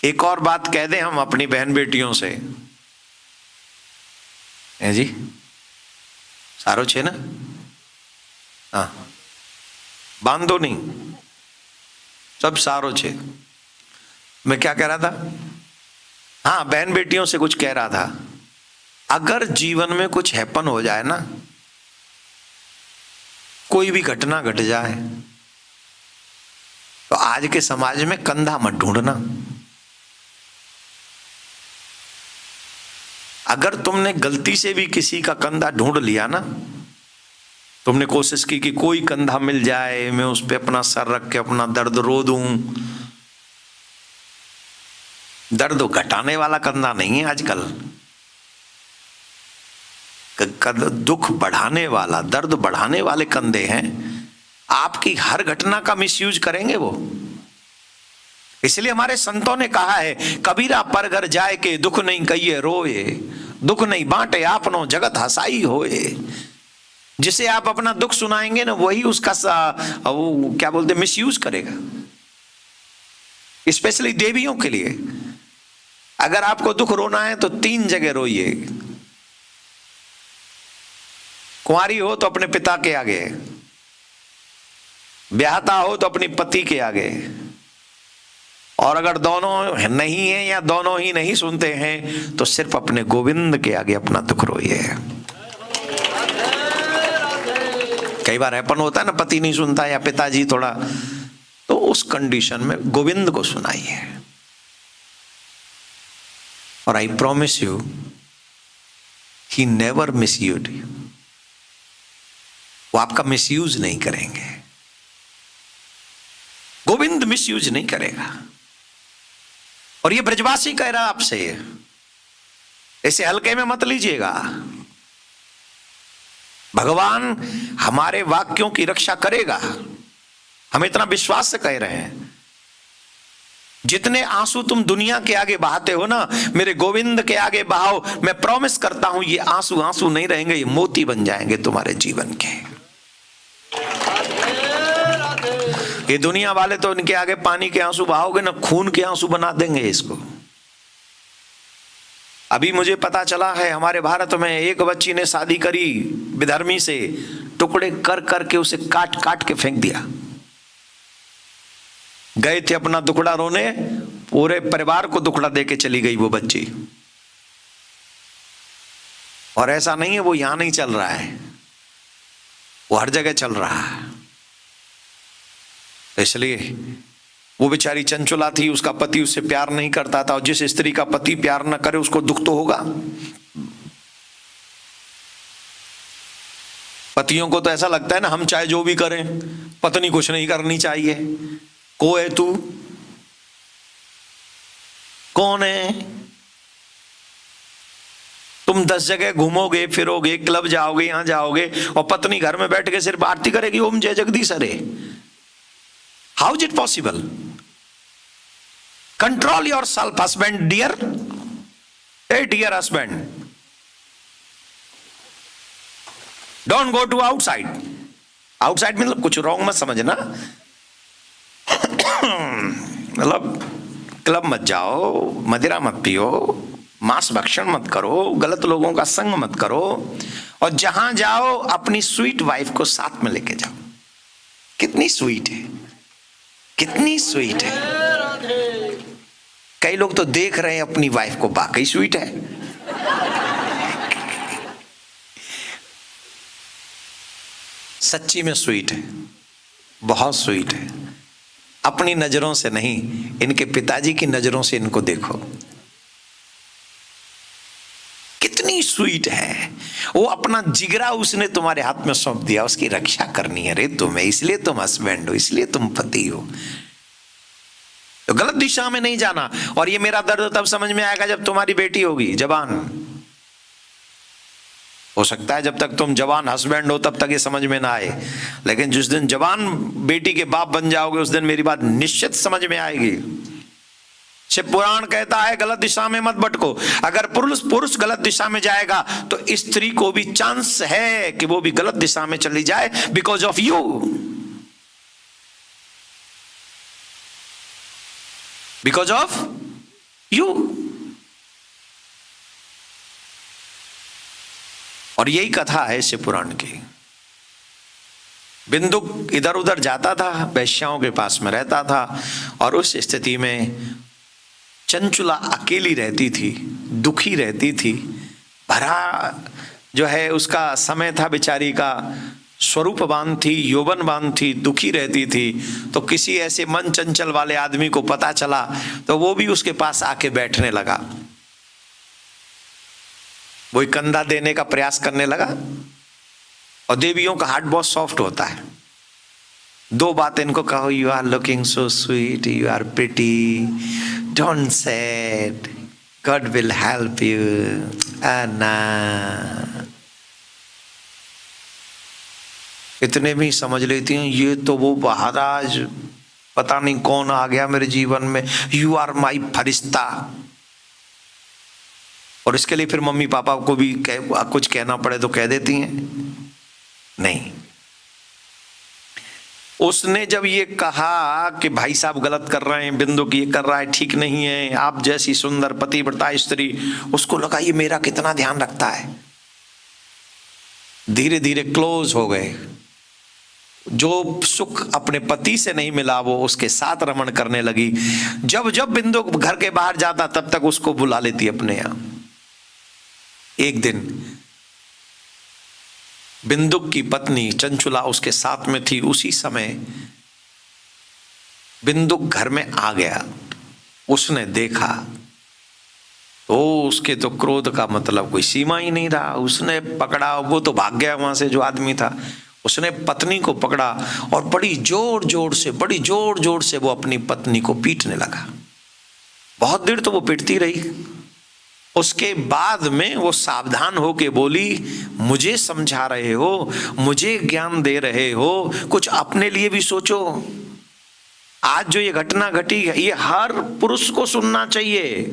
एक और बात कह दें हम अपनी बहन बेटियों से, है जी, सारो छे ना, हाँ बांधो नहीं, सब सारो छे। मैं क्या कह रहा था, हाँ बहन बेटियों से कुछ कह रहा था, अगर जीवन में कुछ हैपन हो जाए ना, कोई भी घटना घट जाए, तो आज के समाज में कंधा मत ढूंढना। अगर तुमने गलती से भी किसी का कंधा ढूंढ लिया ना, तुमने कोशिश की कि कोई कंधा मिल जाए, मैं उस पे अपना सर रख के अपना दर्द रो दूं, दर्द घटाने वाला कंधा नहीं है आजकल, दुख बढ़ाने वाला, दर्द बढ़ाने वाले कंधे हैं। आपकी हर घटना का मिसयूज करेंगे वो। इसलिए हमारे संतों ने कहा है, कबीरा पर घर जाए के दुख नहीं कहिए रोए, दुख नहीं बांटे आपनो जगत हसाई होए। जिसे आप अपना दुख सुनाएंगे ना, वही उसका वो क्या बोलते मिसयूज करेगा। स्पेशली देवियों के लिए, अगर आपको दुख रोना है तो 3 जगह रोइए। कुंवारी हो तो अपने पिता के आगे, ब्याहता हो तो अपनी पति के आगे, और अगर दोनों नहीं है या दोनों ही नहीं सुनते हैं तो सिर्फ अपने गोविंद के आगे अपना दुख रोइए। कई बार हैपन होता है ना, पति नहीं सुनता या पिताजी थोड़ा, तो उस कंडीशन में गोविंद को सुनाइए। और I promise you, he never misuse you. वो आपका मिसयूज नहीं करेंगे, गोविंद मिसयूज नहीं करेगा। और ये ब्रजवासी कह रहा आपसे, इसे हल्के में मत लीजिएगा। भगवान हमारे वाक्यों की रक्षा करेगा, हम इतना विश्वास से कह रहे हैं। जितने आंसू तुम दुनिया के आगे बहाते हो ना, मेरे गोविंद के आगे बहाओ, मैं प्रॉमिस करता हूं ये आंसू आंसू नहीं रहेंगे, ये मोती बन जाएंगे तुम्हारे जीवन के। ये दुनिया वाले तो इनके आगे पानी के आंसू बहाओगे ना, खून के आंसू बना देंगे इसको। अभी मुझे पता चला है, हमारे भारत में एक बच्ची ने शादी करी विधर्मी से, टुकड़े कर करके उसे काट काट के फेंक दिया। गए थे अपना दुखड़ा रोने, पूरे परिवार को दुखड़ा देके चली गई वो बच्ची। और ऐसा नहीं है वो यहां नहीं चल रहा है, वो हर जगह चल रहा है। इसलिए वो बेचारी चंचुला थी, उसका पति उससे प्यार नहीं करता था, और जिस स्त्री का पति प्यार न करे उसको दुख तो होगा। पतियों को तो ऐसा लगता है ना, हम चाहे जो भी करें, पत्नी कुछ नहीं करनी चाहिए। को है तू, कौन है? तुम 10 जगह घूमोगे फिरोगे, क्लब जाओगे, यहां जाओगे, और पत्नी घर में बैठ के सिर्फ आरती करेगी, ओम जय जगदीश हरे। How is it possible? Control your self husband dear, a dear husband, don't go to outside. Outside मतलब कुछ रॉन्ग मत समझना, मतलब क्लब मत जाओ, मदिरा मत पियो, मांस भक्षण मत करो, गलत लोगों का संग मत करो, और जहां जाओ अपनी स्वीट वाइफ को साथ में लेके जाओ। कितनी स्वीट है, कितनी स्वीट है। कई लोग तो देख रहे हैं अपनी वाइफ को, वाकई स्वीट है। सच्ची में स्वीट है, बहुत स्वीट है। अपनी नजरों से नहीं, इनके पिताजी की नजरों से इनको देखो, कितनी स्वीट है। वो अपना जिगरा उसने तुम्हारे हाथ में सौंप दिया, उसकी रक्षा करनी है रे तुम्हें, इसलिए तुम हस्बैंड हो, इसलिए तुम पति हो। तो गलत दिशा में नहीं जाना। और ये मेरा दर्द तब समझ में आएगा जब तुम्हारी बेटी होगी जवान। हो सकता है जब तक तुम जवान हस्बैंड हो तब तक ये समझ में ना आए, लेकिन जिस दिन जवान बेटी के बाप बन जाओगे उस दिन मेरी बात निश्चित समझ में आएगी। शिव पुराण कहता है गलत दिशा में मत भटको। अगर पुरुष गलत दिशा में जाएगा तो स्त्री को भी चांस है कि वो भी गलत दिशा में चली जाए, because of you, because of you. और यही कथा है शिव पुराण की। बिंदुक इधर उधर जाता था, वैश्याओं के पास में रहता था, और उस स्थिति में चंचुला अकेली रहती थी, दुखी रहती थी, भरा जो है उसका समय था, बेचारी का स्वरूपवान थी, यौवनवान थी, दुखी रहती थी। तो किसी ऐसे मन चंचल वाले आदमी को पता चला तो वो भी उसके पास आके बैठने लगा, वही कंधा देने का प्रयास करने लगा। और देवियों का हार्ट बहुत सॉफ्ट होता है। दो बातें इनको कहो, you are looking so sweet, you are pretty, don't sad, God will help you. ना इतने भी समझ लेती हैं, ये तो वो महाराज पता नहीं कौन आ गया मेरे जीवन में, यू आर माई फरिश्ता। और इसके लिए फिर मम्मी पापा को भी कुछ कहना पड़े तो कह देती हैं। नहीं, उसने जब ये कहा कि भाई साहब गलत कर रहे हैं, बिंदु की ये कर रहा है ठीक नहीं है, आप जैसी सुंदर पतिव्रता स्त्री, उसको लगा ये मेरा कितना ध्यान रखता है। धीरे धीरे क्लोज हो गए। जो सुख अपने पति से नहीं मिला वो उसके साथ रमण करने लगी। जब जब बिंदु घर के बाहर जाता तब तक उसको बुला लेती अपने यहां। एक दिन बिंदुक की पत्नी चंचुला उसके साथ में थी। उसी समय बिंदुक घर में आ गया। उसने देखा तो उसके तो क्रोध का मतलब कोई सीमा ही नहीं रहा। उसने पकड़ा, वो तो भाग गया वहां से जो आदमी था। उसने पत्नी को पकड़ा और बड़ी जोर जोर से वो अपनी पत्नी को पीटने लगा। बहुत देर तो वो पीटती रही। उसके बाद में वो सावधान होके बोली, मुझे समझा रहे हो, मुझे ज्ञान दे रहे हो, कुछ अपने लिए भी सोचो। आज जो ये घटना घटी है ये हर पुरुष को सुनना चाहिए।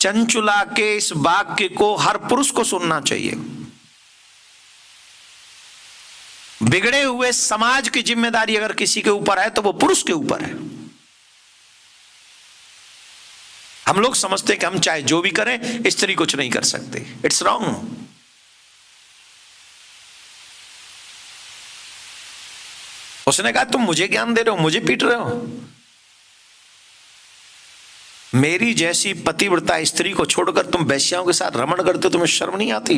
चंचुला के इस वाक्य को हर पुरुष को सुनना चाहिए। बिगड़े हुए समाज की जिम्मेदारी अगर किसी के ऊपर है तो वो पुरुष के ऊपर है। हम लोग समझते हैं कि हम चाहे जो भी करें स्त्री कुछ नहीं कर सकते। It's wrong. उसने कहा तुम मुझे ज्ञान दे रहे हो, मुझे पीट रहे हो। मेरी जैसी पतिव्रता स्त्री को छोड़कर तुम वैश्याओं के साथ रमण करते हो, तुम्हें शर्म नहीं आती?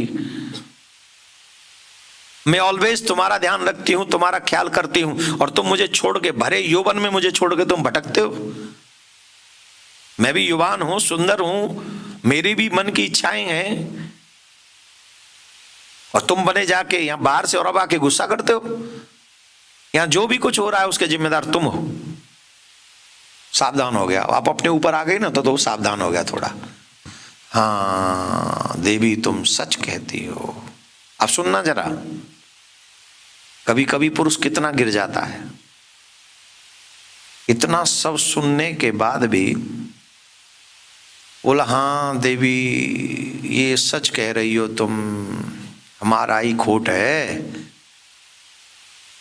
मैं ऑलवेज तुम्हारा ध्यान रखती हूं, तुम्हारा ख्याल करती हूं, और तुम मुझे छोड़ के, भरे यौवन में मुझे छोड़ के तुम भटकते हो। मैं भी युवान हूं, सुंदर हूं, मेरी भी मन की इच्छाएं हैं, और तुम बने जाके यहां बाहर से और अब आके गुस्सा करते हो। यहां जो भी कुछ हो रहा है उसके जिम्मेदार तुम हो। सावधान हो गया। आप अपने ऊपर आ गई ना तो सावधान हो गया थोड़ा। हाँ देवी तुम सच कहती हो। अब सुनना जरा, कभी कभी पुरुष कितना गिर जाता है। इतना सब सुनने के बाद भी बोला, हाँ देवी ये सच कह रही हो तुम, हमारा ही खोट है,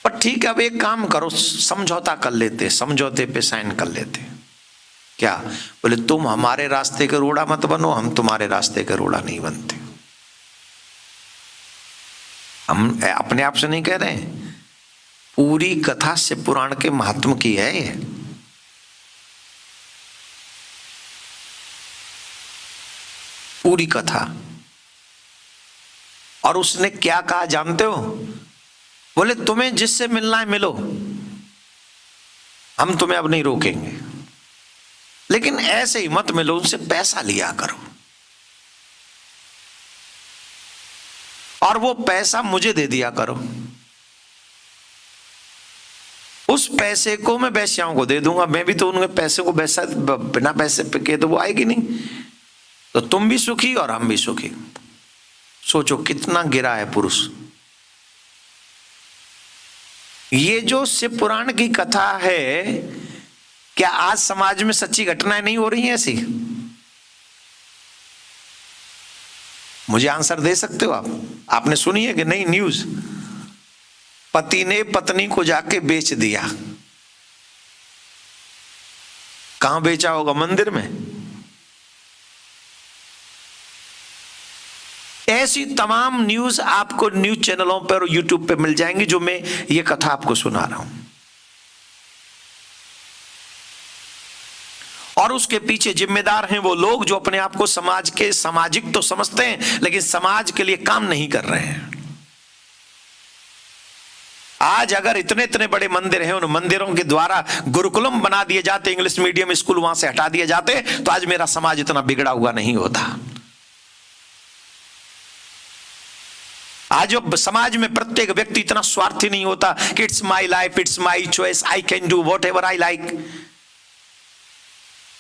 पर ठीक है अब एक काम करो, समझौता कर लेते, समझौते पे साइन कर लेते। क्या? बोले तुम हमारे रास्ते के रोड़ा मत बनो, हम तुम्हारे रास्ते के रोड़ा नहीं बनते। हम अपने आप से नहीं कह रहे हैं, पूरी कथा से पुराण के महात्म की है ये। पूरी कथा। और उसने क्या कहा जानते हो? बोले तुम्हें जिससे मिलना है मिलो, हम तुम्हें अब नहीं रोकेंगे, लेकिन ऐसे ही मत मिलो, उनसे पैसा लिया करो, और वो पैसा मुझे दे दिया करो। उस पैसे को मैं वैश्याओं को दे दूंगा, मैं भी तो उनके पैसे को वैसा बिना पैसे के तो वो आएगी नहीं। तो तुम भी सुखी और हम भी सुखी। सोचो कितना गिरा है पुरुष। ये जो शिव पुराण की कथा है, क्या आज समाज में सच्ची घटनाएं नहीं हो रही हैं ऐसी? मुझे आंसर दे सकते हो आप? आपने सुनी है कि नहीं न्यूज? पति ने पत्नी को जाके बेच दिया, कहां बेचा होगा? मंदिर में। ऐसी तमाम न्यूज आपको न्यूज चैनलों पर और यूट्यूब पे मिल जाएंगी जो मैं ये कथा आपको सुना रहा हूं। और उसके पीछे जिम्मेदार हैं वो लोग जो अपने आप को समाज के सामाजिक तो समझते हैं लेकिन समाज के लिए काम नहीं कर रहे हैं। आज अगर इतने इतने बड़े मंदिर हैं, उन मंदिरों के द्वारा गुरुकुलम बना दिए जाते, इंग्लिश मीडियम स्कूल वहां से हटा दिए जाते, तो आज मेरा समाज इतना बिगड़ा हुआ नहीं होता। आज समाज में प्रत्येक व्यक्ति इतना स्वार्थी नहीं होता कि it's my life, it's my choice, I can do what ever I like.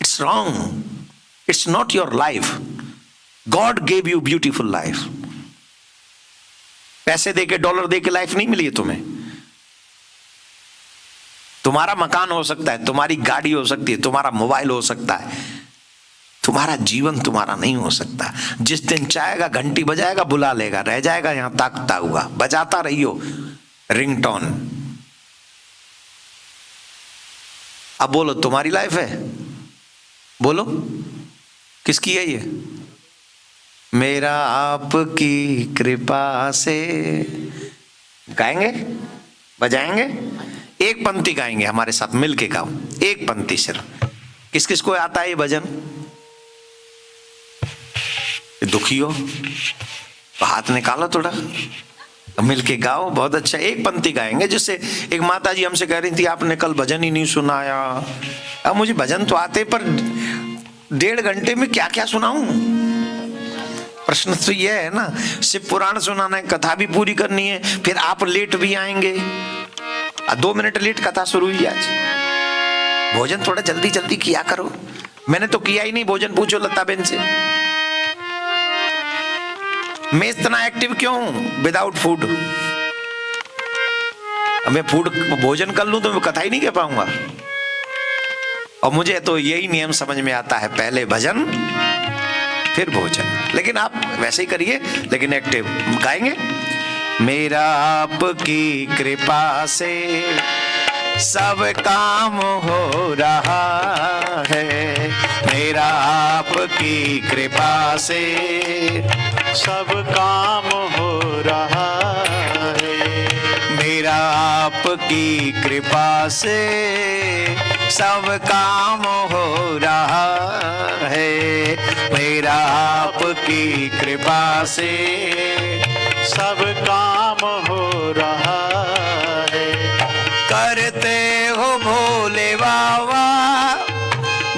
It's wrong, it's not your life. God gave you beautiful life. पैसे देके, डॉलर देके लाइफ नहीं मिली है तुम्हें। तुम्हारा मकान हो सकता है, तुम्हारी गाड़ी हो सकती है, तुम्हारा मोबाइल हो सकता है, तुम्हारा जीवन तुम्हारा नहीं हो सकता। जिस दिन चाहेगा घंटी बजाएगा, बुला लेगा, रह जाएगा यहां ताकता हुआ। बजाता रहियो रिंगटोन। अब बोलो तुम्हारी लाइफ है? बोलो किसकी है ये? मेरा आपकी कृपा से। गाएंगे, बजाएंगे, एक पंक्ति गाएंगे हमारे साथ मिलके गाओ, एक पंक्ति सिर्फ। किस किस को आता है ये भजन? दुखी हो तो हाथ निकालो थोड़ा, मिलके गाओ। बहुत अच्छा, एक पंक्ति गाएंगे। जिससे एक माता जी हमसे कह रही थी आपने कल भजन ही नहीं सुनाया। अब मुझे भजन तो आते पर 1.5 घंटे में क्या क्या सुनाऊं? प्रश्न तो यह है ना, शिव पुराण सुनाना है, कथा भी पूरी करनी है, फिर आप लेट भी आएंगे। 2 मिनट लेट कथा शुरू हुई आज। भोजन थोड़ा जल्दी जल्दी किया करो। मैंने तो किया ही नहीं भोजन, पूछो लता बेन से। मैं इतना एक्टिव क्यों हूं विदाउट फूड? मैं फूड भोजन कर लूं तो मैं कथा ही नहीं कह पाऊंगा। और मुझे तो यही नियम समझ में आता है, पहले भजन फिर भोजन। लेकिन आप वैसे ही करिए, लेकिन एक्टिव गाएंगे। मेरा आपकी कृपा से सब काम हो रहा है। मेरा आपकी कृपा से सब काम हो रहा है। मेरा आपकी कृपा से सब काम हो रहा है। मेरा आपकी कृपा से सब काम हो रहा है। करते हो भोले बाबा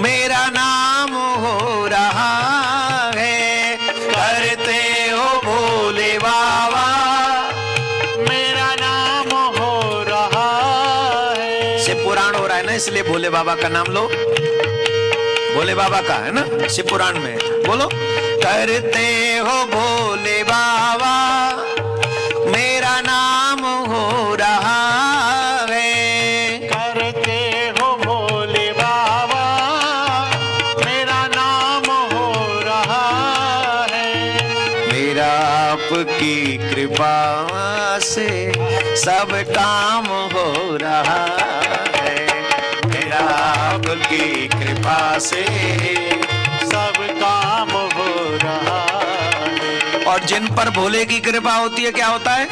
मेरा नाम हो रहा है। करते हो भोले बाबा मेरा नाम हो रहा है। शिव पुराण हो रहा है ना, इसलिए भोले बाबा का नाम लो। भोले बाबा का है ना शिव पुराण में, बोलो। करते हो भोले बाबा मेरा नाम हो रहा है। करते हो भोले बाबा मेरा नाम हो रहा है। मेरा आपकी कृपा से सब काम हो रहा है। मेरा आपकी कृपा से सब काम हो रहा है। और जिन पर भोले की कृपा होती है क्या होता है?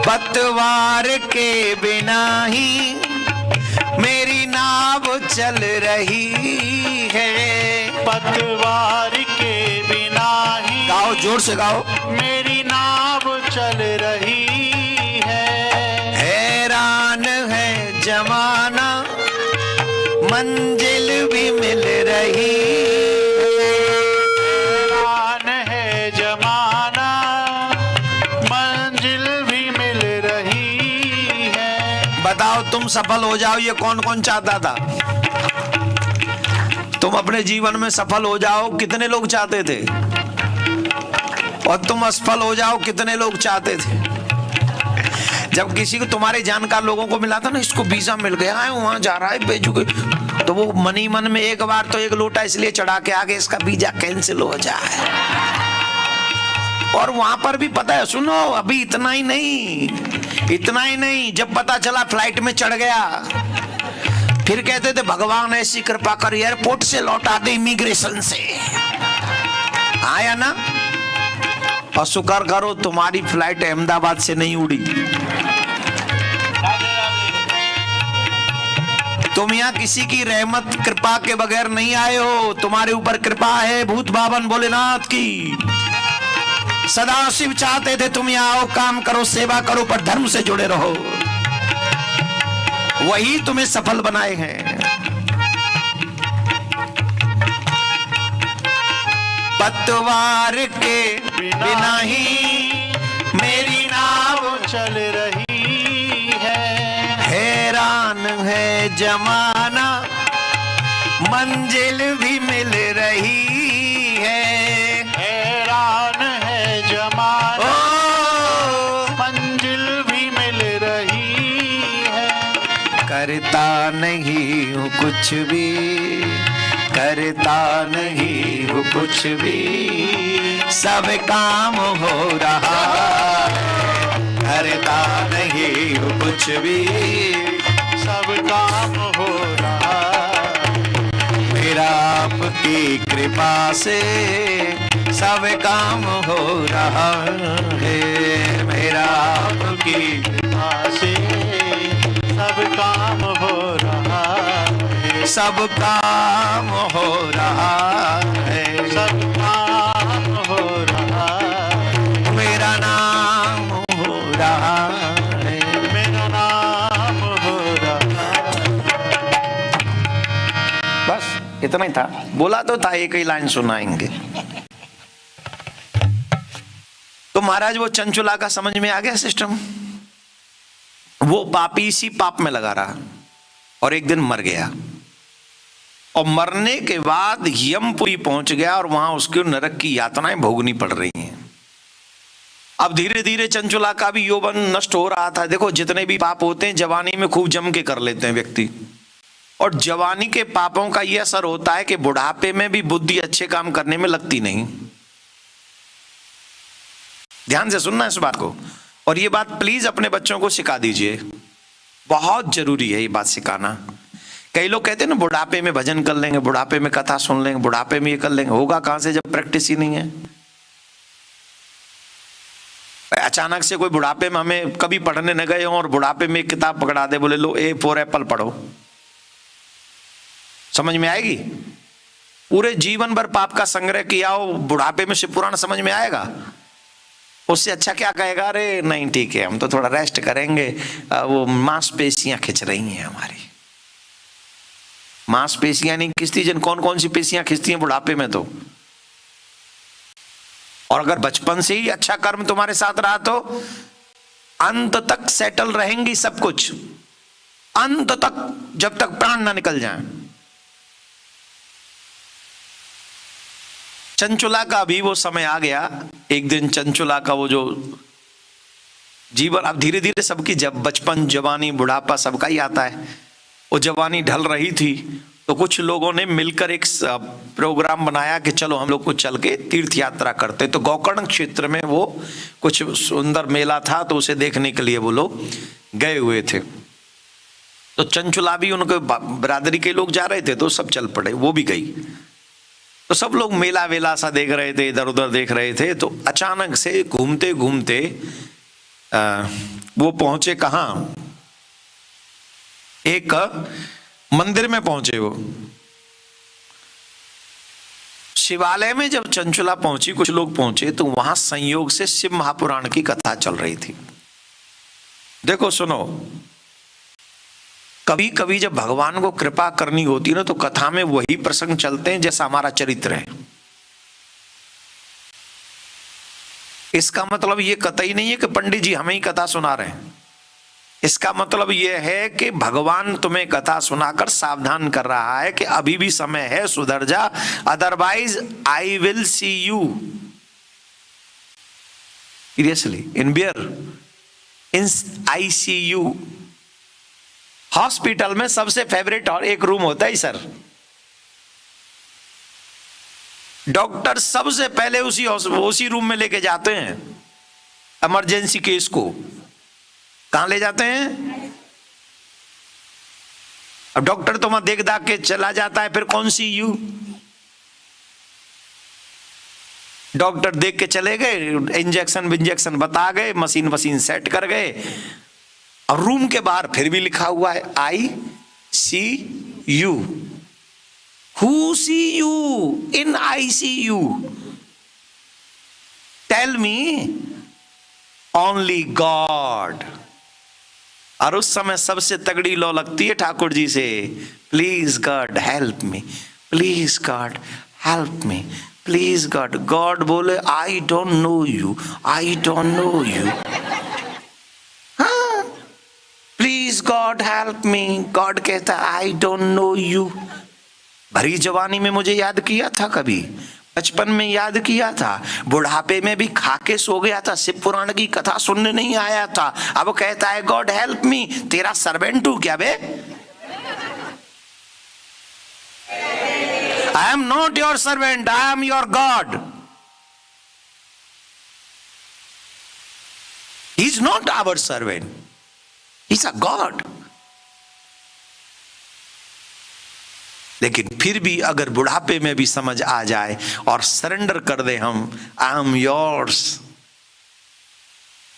पतवार के बिना ही मेरी नाव चल रही है। पतवार के बिना ही गाओ, जोर से गाओ। मेरी नाव चल रही है। हैरान है जमाना मंजिल भी मिल रही। हैरान है जमाना मंजिल भी मिल रही है। बताओ तुम सफल हो जाओ, ये कौन कौन चाहता था? तुम अपने जीवन में सफल हो जाओ, कितने लोग चाहते थे? और तुम असफल हो जाओ, कितने लोग चाहते थे? जब किसी को तुम्हारे जानकार लोगों को मिला था ना, इसको वीजा मिल गया है, वहां जा रहा है बेचुके, तो वो मन ही मन में एक बार तो एक लोटा इसलिए चढ़ा के आगे इसका वीजा कैंसिल हो जाए। और वहां पर भी पता है, सुनो अभी इतना ही नहीं, जब पता चला फ्लाइट में चढ़ गया, फिर कहते थे भगवान ऐसी कृपा कर एयरपोर्ट से लौटा दे, इमिग्रेशन से। आया ना? और शुक्र करो तुम्हारी फ्लाइट अहमदाबाद से नहीं उड़ी। तुम यहाँ किसी की रहमत कृपा के बगैर नहीं आए हो, तुम्हारे ऊपर कृपा है भूत बावन भोलेनाथ की। सदा शिव चाहते थे तुम यहाँ आओ, काम करो, सेवा करो, पर धर्म से जुड़े रहो, वही तुम्हें सफल बनाए हैं। पतवार के बिना ही मेरी नाव चल रही है, हैरान है जमाना, मंजिल भी मिल रही है। हैरान है जमाना, ओ मंजिल भी मिल रही है। करता नहीं हूँ कुछ भी, करता नहीं हूँ कुछ भी, सब काम हो रहा है। करता नहीं हूँ कुछ भी, सब काम हो रहा है। मेरा आपकी कृपा से सब काम हो रहा है। मेरा आपकी कृपा से सब काम हो रहा है। सब काम हो रहा है। सब काम हो रहा है। मेरा नाम हो रहा है। मेरा नाम हो रहा है। बस इतना ही था, बोला तो था, एक ही लाइन सुनाएंगे। तो महाराज वो चंचुला का समझ में आ गया सिस्टम। वो पापी इसी पाप में लगा रहा और एक दिन मर गया, और मरने के बाद यमपुरी पहुंच गया और वहां उसके नरक की यातनाएं भोगनी पड़ रही हैं। अब धीरे धीरे चंचुला का भी यौवन नष्ट हो रहा था। देखो जितने भी पाप होते हैं जवानी में खूब जम के कर लेते हैं व्यक्ति, और जवानी के पापों का यह असर होता है कि बुढ़ापे में भी बुद्धि अच्छे काम करने में लगती नहीं। ध्यान से सुनना इस बात को, और ये बात प्लीज अपने बच्चों को सिखा दीजिए, बहुत जरूरी है ये बात सिखाना। कई लोग कहते हैं ना बुढ़ापे में भजन कर लेंगे, बुढ़ापे में कथा सुन लेंगे, बुढ़ापे में ये कर लेंगे। होगा कहां से जब प्रैक्टिस ही नहीं है। अचानक से कोई बुढ़ापे में, हमें कभी पढ़ने न गए हों और बुढ़ापे में एक किताब पकड़ा दे, बोले लो ए फॉर एप्पल पढ़ो, समझ में आएगी? पूरे जीवन भर पाप का संग्रह किया हो, बुढ़ापे में शिव पुराण समझ में आएगा? उससे अच्छा क्या कहेगा, अरे नहीं ठीक है हम तो थोड़ा रेस्ट करेंगे, वो मांसपेशियां खिंच रही हैं हमारी। मांसपेशियां नहीं खिंचती, जिन कौन कौन सी पेशियां खिंचती हैं बुढ़ापे में तो। और अगर बचपन से ही अच्छा कर्म तुम्हारे साथ रहा तो अंत तक सेटल रहेंगी सब कुछ, अंत तक, जब तक प्राण ना निकल जाए। चंचुला का भी वो समय आ गया। एक दिन चंचुला का वो जो जीवन, अब धीरे धीरे सबकी, जब बचपन जवानी बुढ़ापा सबका ही आता है, वो जवानी ढल रही थी तो कुछ लोगों ने मिलकर एक प्रोग्राम बनाया कि चलो हम लोग को चल के तीर्थ यात्रा करते। तो गोकर्ण क्षेत्र में वो कुछ सुंदर मेला था, तो उसे देखने के लिए वो लोग गए हुए थे। तो चंचुला भी, उनके बरादरी के लोग जा रहे थे तो सब चल पड़े, वो भी गई। तो सब लोग मेला वेला सा देख रहे थे, इधर उधर देख रहे थे। तो अचानक से घूमते घूमते वो पहुंचे कहां, एक मंदिर में पहुंचे। वो शिवालय में जब चंचुला पहुंची, कुछ लोग पहुंचे, तो वहां संयोग से शिव महापुराण की कथा चल रही थी। देखो सुनो, कभी कभी जब भगवान को कृपा करनी होती है ना, तो कथा में वही प्रसंग चलते हैं जैसा हमारा चरित्र है। इसका मतलब ये कतई नहीं है कि पंडित जी हमें ही कथा सुना रहे हैं। इसका मतलब यह है कि भगवान तुम्हें कथा सुनाकर सावधान कर रहा है कि अभी भी समय है, सुधर जा, otherwise I will see you seriously in bear in ICU। Hospital में सबसे फेवरेट और एक रूम होता है सर, डॉक्टर सबसे पहले उसी रूम में लेके जाते हैं इमरजेंसी केस को। कहां ले जाते हैं? अब डॉक्टर तो वहां देख दाख के चला जाता है, फिर कौन सी यू? डॉक्टर देख के चले गए, इंजेक्शन विंजेक्शन बता गए, मशीन वशीन सेट कर गए, और रूम के बाहर फिर भी लिखा हुआ है ICU। Who see you in ICU? Tell me, only God. और उस समय सबसे तगड़ी लौ लगती है ठाकुर जी से, please god help me, please god help me, please god. God बोले I don't know you, I don't know you. हाँ, please god help me, god कहता आई डोंट नो यू। भरी जवानी में मुझे याद किया था, कभी बचपन में याद किया था, बुढ़ापे में भी खाके सो गया था, शिव पुराण की कथा सुनने नहीं आया था। अब कहता है गॉड हेल्प मी। तेरा सर्वेंट हूं क्या बे? I am not your servant, I am your god. He is not our servant, he is a god. लेकिन फिर भी अगर बुढ़ापे में भी समझ आ जाए और सरेंडर कर दे हम, आई एम योर्स,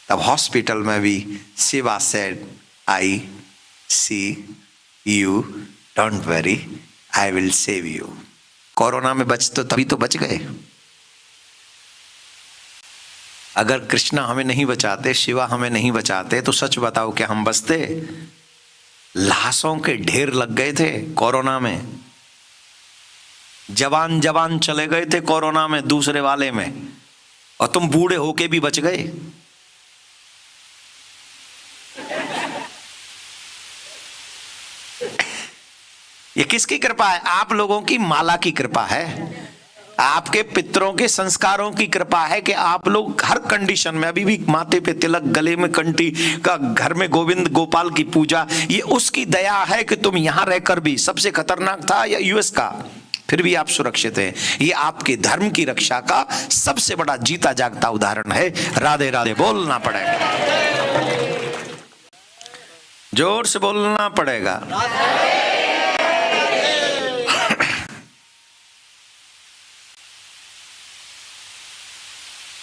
तब हॉस्पिटल में भी Shiva said I see you, don't worry, I will save you. Corona में बच तो तभी तो बच गए। अगर कृष्णा हमें नहीं बचाते, शिवा हमें नहीं बचाते, तो सच बताओ क्या हम बचते? लाशों के ढेर लग गए थे कोरोना में, जवान जवान चले गए थे कोरोना में दूसरे वाले में, और तुम बूढ़े होके भी बच गए। ये किसकी कृपा है? आप लोगों की माला की कृपा है, आपके पितरों के संस्कारों की कृपा है कि आप लोग हर कंडीशन में, अभी भी माथे पे तिलक, गले में कंठी का, घर में गोविंद गोपाल की पूजा, ये उसकी दया है कि तुम यहां रहकर भी, सबसे खतरनाक था या US का, फिर भी आप सुरक्षित हैं। ये आपके धर्म की रक्षा का सबसे बड़ा जीता जागता उदाहरण है। राधे राधे बोलना पड़ेगा, जोर से बोलना पड़ेगा।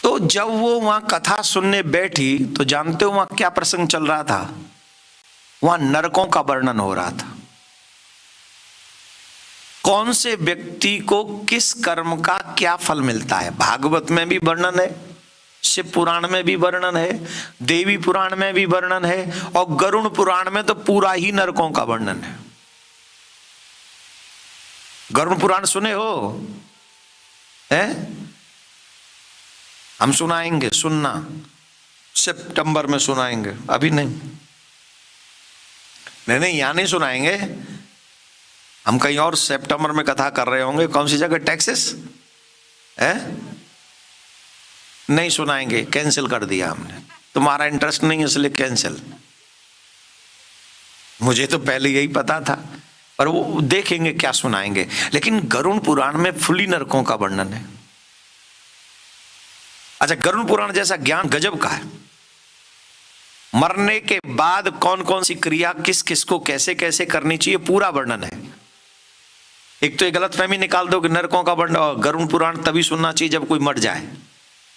तो जब वो वहां कथा सुनने बैठी तो जानते हो वहां क्या प्रसंग चल रहा था? वहां नरकों का वर्णन हो रहा था। कौन से व्यक्ति को किस कर्म का क्या फल मिलता है। भागवत में भी वर्णन है, शिव पुराण में भी वर्णन है, देवी पुराण में भी वर्णन है, और गरुड़ पुराण में तो पूरा ही नरकों का वर्णन है। गरुड़ पुराण सुने हो? हैं? हम सुनाएंगे, सुनना, सितंबर में सुनाएंगे, अभी नहीं। नहीं, यहां नहीं सुनाएंगे, हम कहीं और सितंबर में कथा कर रहे होंगे। कौन सी जगह? टेक्सास है? नहीं सुनाएंगे, कैंसिल कर दिया हमने। तुम्हारा इंटरेस्ट नहीं इसलिए कैंसिल। मुझे तो पहले यही पता था, पर वो देखेंगे क्या सुनाएंगे। लेकिन गरुड़ पुराण में फुली नरकों का वर्णन है। अच्छा, गरुड़ पुराण जैसा ज्ञान गजब का है। मरने के बाद कौन कौन सी क्रिया किस किस को कैसे कैसे करनी चाहिए, पूरा वर्णन है। एक तो ये गलत फहमी निकाल दो कि नरकों का वर्णन गरुड़ पुराण तभी सुनना चाहिए जब कोई मर जाए,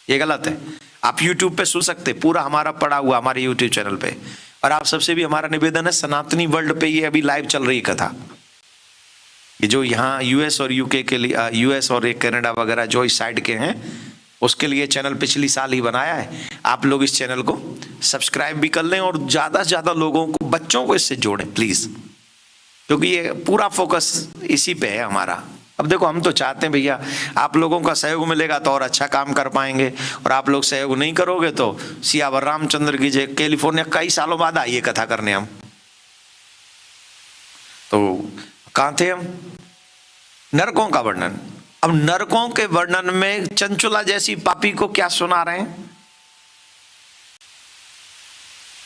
ये गलत है। आप YouTube पे सुन सकते, पूरा हमारा पड़ा हुआ हमारे YouTube चैनल पे। और आप सबसे भी हमारा निवेदन है, सनातनी वर्ल्ड पे ये अभी लाइव चल रही कथा, ये जो यहाँ US और UK के लिए, US और एक कनाडा वगैरह जो इस साइड के हैं, उसके लिए चैनल पिछली साल ही बनाया है। आप लोग इस चैनल को सब्सक्राइब भी कर लें और ज्यादा से ज्यादा लोगों को, बच्चों को इससे जोड़ें प्लीज, क्योंकि ये पूरा फोकस इसी पे है हमारा। अब देखो, हम तो चाहते हैं भैया आप लोगों का सहयोग मिलेगा तो और अच्छा काम कर पाएंगे, और आप लोग सहयोग नहीं करोगे तो सियावर रामचंद्र की जय, कैलिफोर्निया कई सालों बाद आइए कथा करने हम। तो कहाँ थे हम? नरकों का वर्णन। अब नरकों के वर्णन में चंचुला जैसी पापी को क्या सुना रहे हैं?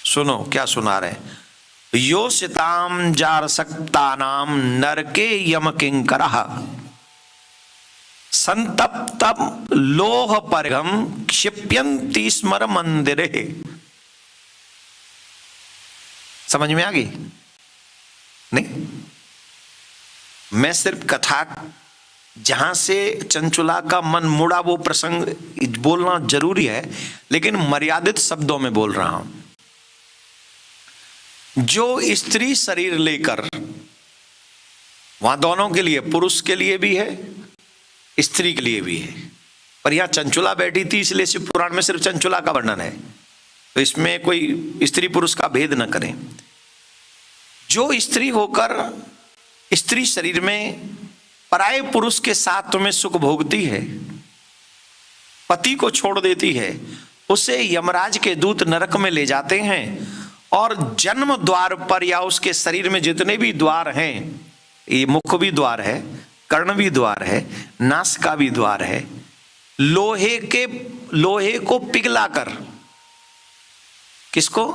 सुनो क्या सुना रहे हैं। योषिताम जारसक्तानाम नरके यम किंकरः संतप्तम लोह परगम क्षिप्यन्ति स्मर मंदिरे। समझ में आ गई? नहीं? मैं सिर्फ कथा जहां से चंचुला का मन मुड़ा वो प्रसंग बोलना जरूरी है, लेकिन मर्यादित शब्दों में बोल रहा हूं। जो स्त्री शरीर लेकर, वहां दोनों के लिए, पुरुष के लिए भी है, स्त्री के लिए भी है, पर यहां चंचुला बैठी थी इसलिए शिव पुराण में सिर्फ चंचुला का वर्णन है, तो इसमें कोई स्त्री पुरुष का भेद न करें। जो स्त्री होकर स्त्री शरीर में पराये पुरुष के साथ तुम्हें सुख भोगती है, पति को छोड़ देती है, उसे यमराज के दूत नरक में ले जाते हैं और जन्म द्वार पर या उसके शरीर में जितने भी द्वार हैं, ये मुख भी द्वार है, कर्ण भी द्वार है, नासिका भी द्वार है, लोहे को पिघलाकर, किसको?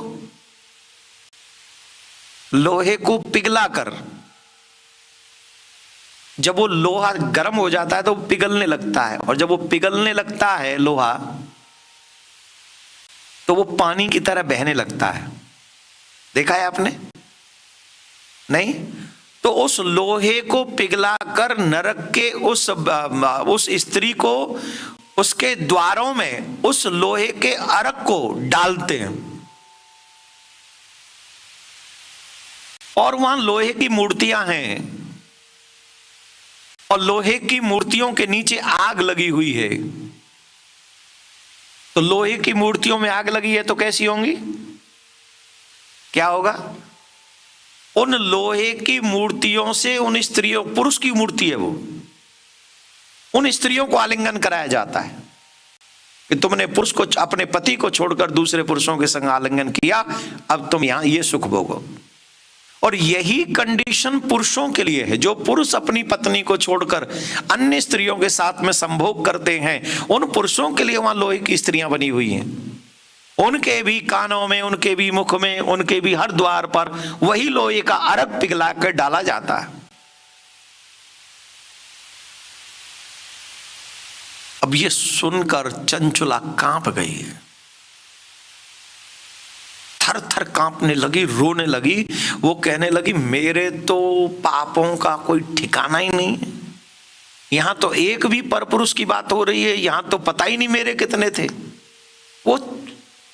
लोहे को पिघलाकर, जब वो लोहा गर्म हो जाता है तो पिघलने लगता है, और जब वो पिघलने लगता है लोहा, तो वो पानी की तरह बहने लगता है। देखा है आपने? नहीं? तो उस लोहे को पिघलाकर नरक के उस स्त्री को उसके द्वारों में उस लोहे के अर्क को डालते हैं, और वहां लोहे की मूर्तियां हैं, और लोहे की मूर्तियों के नीचे आग लगी हुई है। तो लोहे की मूर्तियों में आग लगी है तो कैसी होंगी? क्या होगा? उन लोहे की मूर्तियों से उन स्त्रियों, पुरुष की मूर्ति है वो, उन स्त्रियों को आलिंगन कराया जाता है कि तुमने पुरुष को, अपने पति को छोड़कर दूसरे पुरुषों के संग आलिंगन किया, अब तुम यहां ये सुख भोगो। और यही कंडीशन पुरुषों के लिए है। जो पुरुष अपनी पत्नी को छोड़कर अन्य स्त्रियों के साथ में संभोग करते हैं, उन पुरुषों के लिए वहां लोहे की स्त्रियां बनी हुई हैं। उनके भी कानों में, उनके भी मुख में, उनके भी हर द्वार पर वही लोहे का अर्क पिघला कर डाला जाता है। अब ये सुनकर चंचुला कांप गई है, थर थर कांपने लगी, रोने लगी। वो कहने लगी, मेरे तो पापों का कोई ठिकाना ही नहीं है, यहां तो एक भी परपुरुष की बात हो रही है, यहां तो पता ही नहीं मेरे कितने थे। वो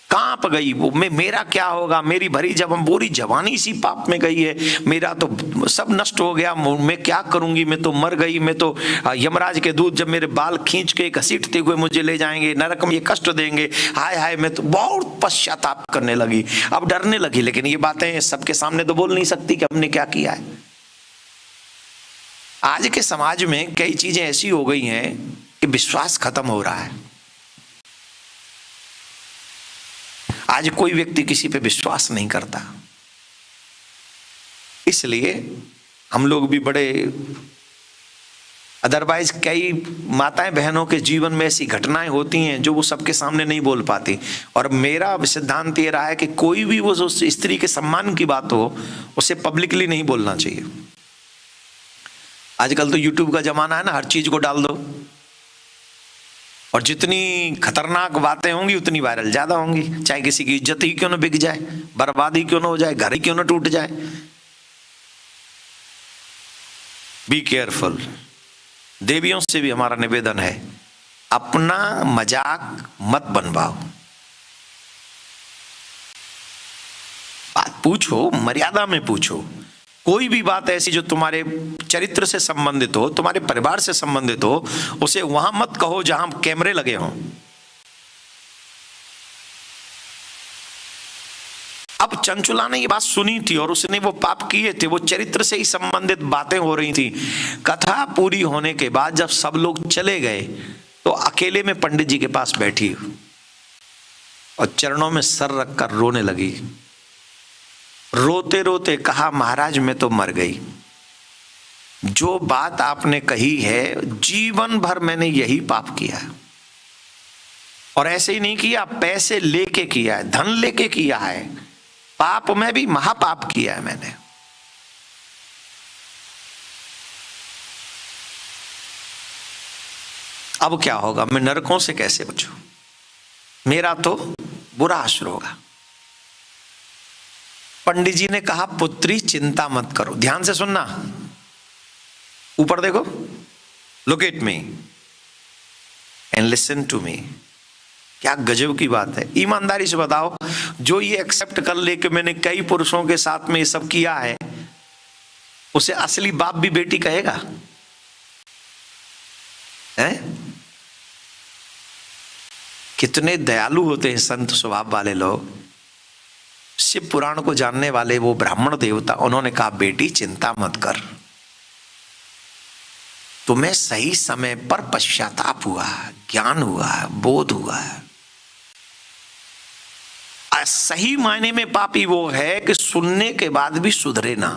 कांप गई, वो मेरा क्या होगा, मेरी भरी जब हम पूरी जवानी इसी पाप में गई है, मेरा तो सब नष्ट हो गया, मैं क्या करूंगी, मैं तो मर गई, मैं तो यमराज के दूत जब मेरे बाल खींच के घसीटते हुए मुझे ले जाएंगे, नरक में ये कष्ट देंगे, हाय हाय। मैं तो बहुत पश्चाताप करने लगी, अब डरने लगी, लेकिन ये बातें सबके सामने तो बोल नहीं सकती कि हमने क्या किया है। आज के समाज में कई चीजें ऐसी हो गई हैं कि विश्वास खत्म हो रहा है। आज कोई व्यक्ति किसी पे विश्वास नहीं करता, इसलिए हम लोग भी बड़े, अदरवाइज कई माताएं बहनों के जीवन में ऐसी घटनाएं होती हैं जो वो सबके सामने नहीं बोल पाती। और मेरा सिद्धांत ये रहा है कि कोई भी वो उस स्त्री के सम्मान की बात हो, उसे पब्लिकली नहीं बोलना चाहिए। आजकल तो यूट्यूब का जमाना है ना, हर चीज को डाल दो, और जितनी खतरनाक बातें होंगी उतनी वायरल ज्यादा होंगी, चाहे किसी की इज्जत ही क्यों ना बिक जाए, बर्बादी क्यों ना हो जाए, घर ही क्यों ना टूट जाए। Be careful. देवियों से भी हमारा निवेदन है, अपना मजाक मत बनवाओ, बात पूछो, मर्यादा में पूछो। कोई भी बात ऐसी जो तुम्हारे चरित्र से संबंधित हो, तुम्हारे परिवार से संबंधित हो, उसे वहां मत कहो जहां कैमरे लगे हों। अब चंचुला ने ये बात सुनी थी और उसने वो पाप किए थे, वो चरित्र से ही संबंधित बातें हो रही थी। कथा पूरी होने के बाद जब सब लोग चले गए तो अकेले में पंडित जी के पास बैठी और चरणों में सर रखकर रोने लगी। रोते रोते कहा, महाराज मैं तो मर गई, जो बात आपने कही है जीवन भर मैंने यही पाप किया है, और ऐसे ही नहीं किया, पैसे लेके किया है, धन लेके किया है, पाप में भी महापाप किया है मैंने। अब क्या होगा, मैं नरकों से कैसे बचूं, मेरा तो बुरा असर होगा। पंडित जी ने कहा, पुत्री चिंता मत करो, ध्यान से सुनना। ऊपर देखो, look at me and listen to me. क्या गजब की बात है। ईमानदारी से बताओ, जो ये एक्सेप्ट कर ले कि मैंने कई पुरुषों के साथ में ये सब किया है, उसे असली बाप भी बेटी कहेगा? हैं? कितने दयालु होते हैं संत स्वभाव वाले लोग। शिव पुराण को जानने वाले वो ब्राह्मण देवता, उन्होंने कहा बेटी चिंता मत कर, तुम्हें सही समय पर पश्चाताप हुआ, ज्ञान हुआ, बोध हुआ। सही मायने में पापी वो है कि सुनने के बाद भी सुधरे ना।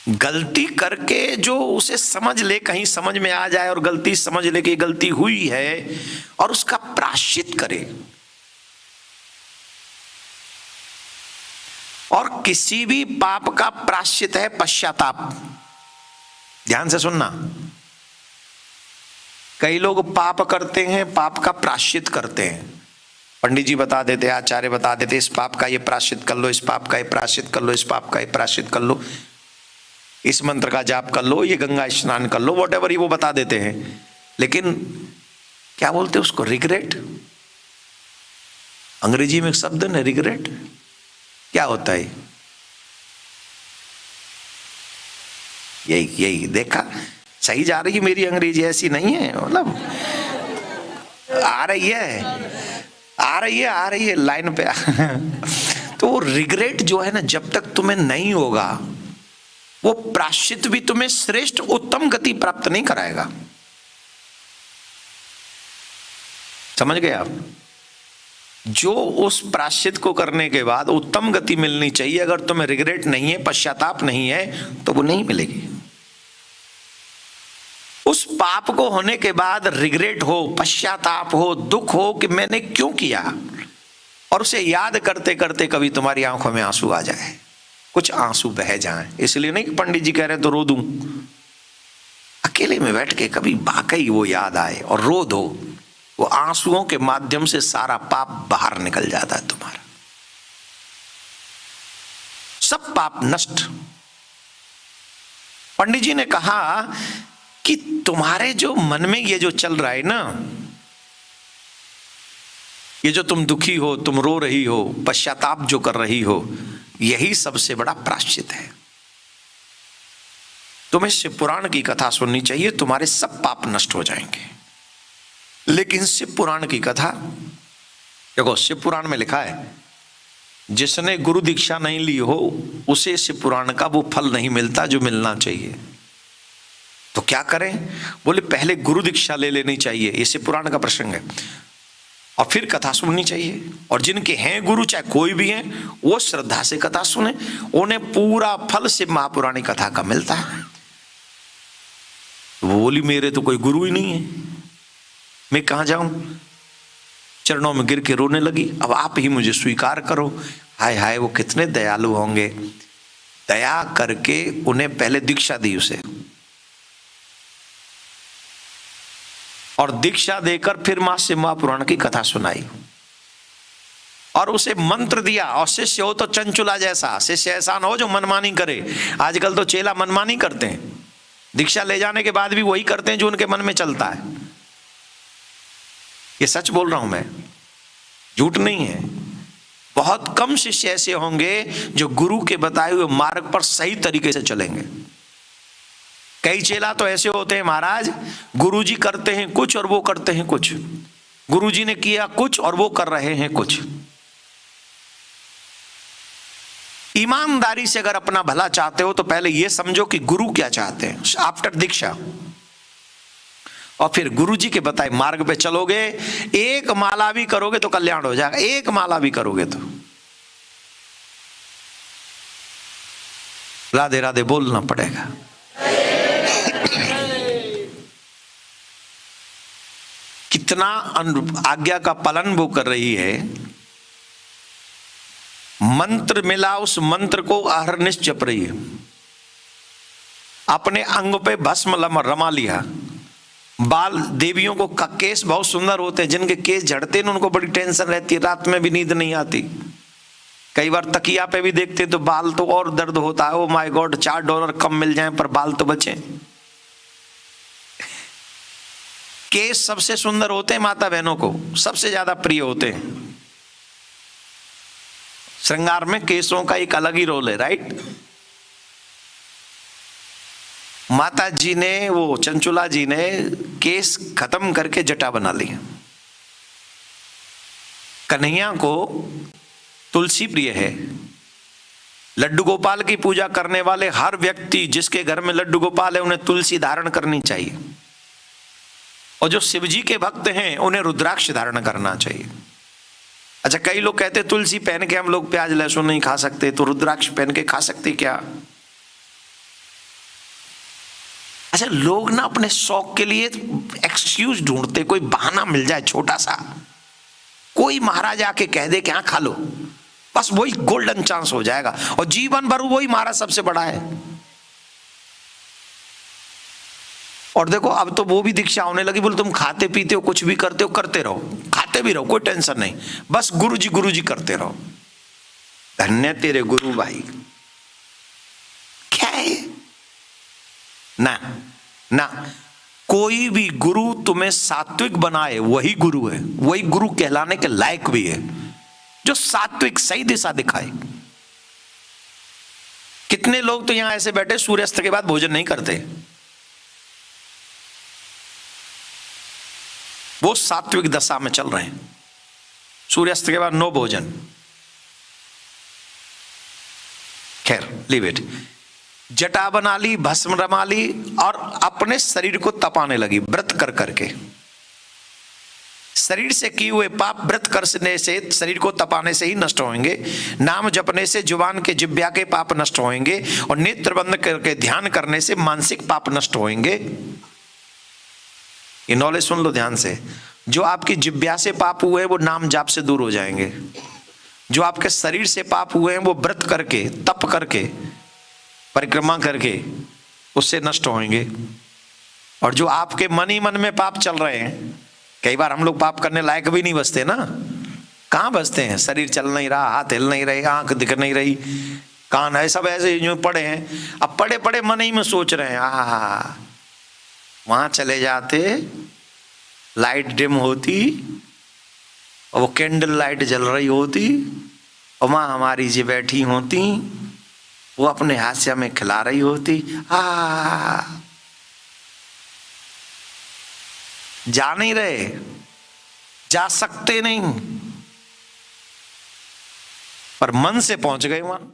गलती करके जो उसे समझ ले, कहीं समझ में आ जाए और गलती समझ ले कि गलती हुई है और उसका प्रायश्चित करे। और किसी भी पाप का प्रायश्चित है पश्चाताप। ध्यान से सुनना, कई लोग पाप करते हैं, पाप का प्रायश्चित करते हैं। पंडित जी बता देते, आचार्य बता देते, इस पाप का ये प्रायश्चित कर लो, इस पाप का ये प्रायश्चित कर लो, इस पाप का ये प्रायश्चित कर लो, इस मंत्र का जाप कर लो, ये गंगा स्नान कर लो, वॉटेवर, वो बता देते हैं। लेकिन क्या बोलते हैं उसको? रिग्रेट। अंग्रेजी में एक शब्द है रिग्रेट। क्या होता है? यही देखा, सही जा रही है मेरी अंग्रेजी, ऐसी नहीं है, मतलब आ रही है लाइन पे। तो रिग्रेट जो है ना, जब तक तुम्हें नहीं होगा, वो प्रायश्चित भी तुम्हें श्रेष्ठ उत्तम गति प्राप्त नहीं कराएगा। समझ गए आप? जो उस प्रायश्चित को करने के बाद उत्तम गति मिलनी चाहिए, अगर तुम्हें रिग्रेट नहीं है, पश्चाताप नहीं है, तो वो नहीं मिलेगी। उस पाप को होने के बाद रिग्रेट हो, पश्चाताप हो, दुख हो कि मैंने क्यों किया, और उसे याद करते करते कभी तुम्हारी आंखों में आंसू आ जाए, कुछ आंसू बह जाएं। इसलिए नहीं कि पंडित जी कह रहे तो रो दूं, अकेले में बैठ के कभी वाकई वो याद आए और रो दो, वो आंसुओं के माध्यम से सारा पाप बाहर निकल जाता है तुम्हारा, सब पाप नष्ट। पंडित जी ने कहा कि तुम्हारे जो मन में ये जो चल रहा है ना, ये जो तुम दुखी हो, तुम रो रही हो, पश्चाताप जो कर रही हो, यही सबसे बड़ा प्रायश्चित है। तुम्हें शिव पुराण की कथा सुननी चाहिए, तुम्हारे सब पाप नष्ट हो जाएंगे। लेकिन शिव पुराण की कथा देखो, शिव पुराण में लिखा है, जिसने गुरु दीक्षा नहीं ली हो उसे शिव पुराण का वो फल नहीं मिलता जो मिलना चाहिए। तो क्या करें? बोले पहले गुरु दीक्षा ले लेनी चाहिए, ये शिव पुराण का प्रसंग है, और फिर कथा सुननी चाहिए। और जिनके हैं गुरु, चाहे कोई भी हैं, वो श्रद्धा से कथा सुने, उन्हें पूरा फल शिव महापुराणी कथा का मिलता है। वो बोली मेरे तो कोई गुरु ही नहीं है, मैं कहां जाऊं? चरणों में गिर के रोने लगी, अब आप ही मुझे स्वीकार करो। हाय हाय, वो कितने दयालु होंगे, दया करके उन्हें पहले दीक्षा दी उसे, और दीक्षा देकर फिर मां शिव महापुराण की कथा सुनाई, और उसे मंत्र दिया। और शिष्य हो तो चंचुला जैसा, शिष्य ऐसा ना हो जो मनमानी करे। आजकल तो चेला मनमानी करते हैं, दीक्षा ले जाने के बाद भी वही करते हैं जो उनके मन में चलता है। ये सच बोल रहा हूं मैं, झूठ नहीं है। बहुत कम शिष्य ऐसे होंगे जो गुरु के बताए हुए मार्ग पर सही तरीके से चलेंगे। कई चेला तो ऐसे होते हैं महाराज, गुरुजी करते हैं कुछ और वो करते हैं कुछ, गुरुजी ने किया कुछ और वो कर रहे हैं कुछ। ईमानदारी से अगर अपना भला चाहते हो तो पहले ये समझो कि गुरु क्या चाहते हैं, आफ्टर दीक्षा, और फिर गुरुजी के बताए मार्ग पे चलोगे। एक माला भी करोगे तो कल्याण हो जाएगा, एक माला भी करोगे तो। राधे राधे बोलना पड़ेगा। कितना आज्ञा का पालन वो कर रही है। मंत्र मिला, उस मंत्र को अहरनिश जप रही है, अपने अंग पे भस्म रमा लिया। बाल देवियों को केस बहुत सुंदर होते हैं, जिनके केस झड़ते हैं उनको बड़ी टेंशन रहती है, रात में भी नींद नहीं आती। कई बार तकिया पे भी देखते तो बाल तो और दर्द होता है, ओ माय गॉड, $4 कम मिल जाए पर बाल तो बचे। केस सबसे सुंदर होते हैं, माता बहनों को सबसे ज्यादा प्रिय होते हैं। श्रृंगार में केसों का एक अलग ही रोल है, राइट। माता जी ने, वो चंचुला जी ने केस खत्म करके जटा बना ली। कन्हैया को तुलसी प्रिय है। लड्डू गोपाल की पूजा करने वाले हर व्यक्ति जिसके घर में लड्डू गोपाल है उन्हें तुलसी धारण करनी चाहिए, और जो शिवजी के भक्त हैं उन्हें रुद्राक्ष धारण करना चाहिए। अच्छा, कई लोग कहते तुलसी पहन के हम लोग प्याज लहसुन नहीं खा सकते, तो रुद्राक्ष पहन के खा सकते क्या? अच्छा, लोग ना अपने शौक के लिए एक्सक्यूज ढूंढते, कोई बहाना मिल जाए छोटा सा, कोई महाराज आके कह दे कि हाँ खा लो, बस वही गोल्डन चांस हो जाएगा, और जीवन भर वही महाराज सबसे बड़ा है। और देखो अब तो वो भी दीक्षा होने लगी, बोले तुम खाते पीते हो, कुछ भी करते हो, करते रहो, खाते भी रहो, कोई टेंशन नहीं, बस गुरु जी करते रहो। धन्य तेरे गुरु भाई। क्या है ना, ना कोई भी गुरु तुम्हें सात्विक बनाए वही गुरु है, वही गुरु कहलाने के लायक भी है, जो सात्विक सही दिशा दिखाए। कितने लोग तो यहां ऐसे बैठे सूर्यास्त के बाद भोजन नहीं करते, वो सात्विक दशा में चल रहे हैं, सूर्यास्त के बाद नो भोजन। खैर लीव इट। जटा बना ली, भस्म रमा ली, और अपने शरीर को तपाने लगी व्रत कर करके। शरीर से किए हुए पाप व्रत करने से, शरीर को तपाने से ही नष्ट होंगे। नाम जपने से जुबान के जिह्वा के पाप नष्ट होंगे, और नेत्र बंद करके ध्यान करने से मानसिक पाप नष्ट होंगे। ये नॉलेज सुन लो ध्यान से। जो आपकी जिह्वा से पाप हुए हैं वो नाम जाप से दूर हो जाएंगे, जो आपके शरीर से पाप हुए हैं वो व्रत करके, तप करके, परिक्रमा करके उससे नष्ट होंगे। और जो आपके मन ही मन में पाप चल रहे हैं, कई बार हम लोग पाप करने लायक भी नहीं बचते ना, कहाँ बचते हैं? शरीर चल नहीं रहा, हाथ हिल नहीं रहे, आंख दिख नहीं रही, कान है, सब ऐसे जो पड़े हैं। अब पड़े पड़े मन ही में सोच रहे हैं, वहां चले जाते, लाइट डिम होती और वो कैंडल लाइट जल रही होती, और माँ हमारी जी बैठी होती, वो अपने हास्य में खिला रही होती। जा नहीं रहे, जा सकते नहीं, पर मन से पहुंच गए वहां।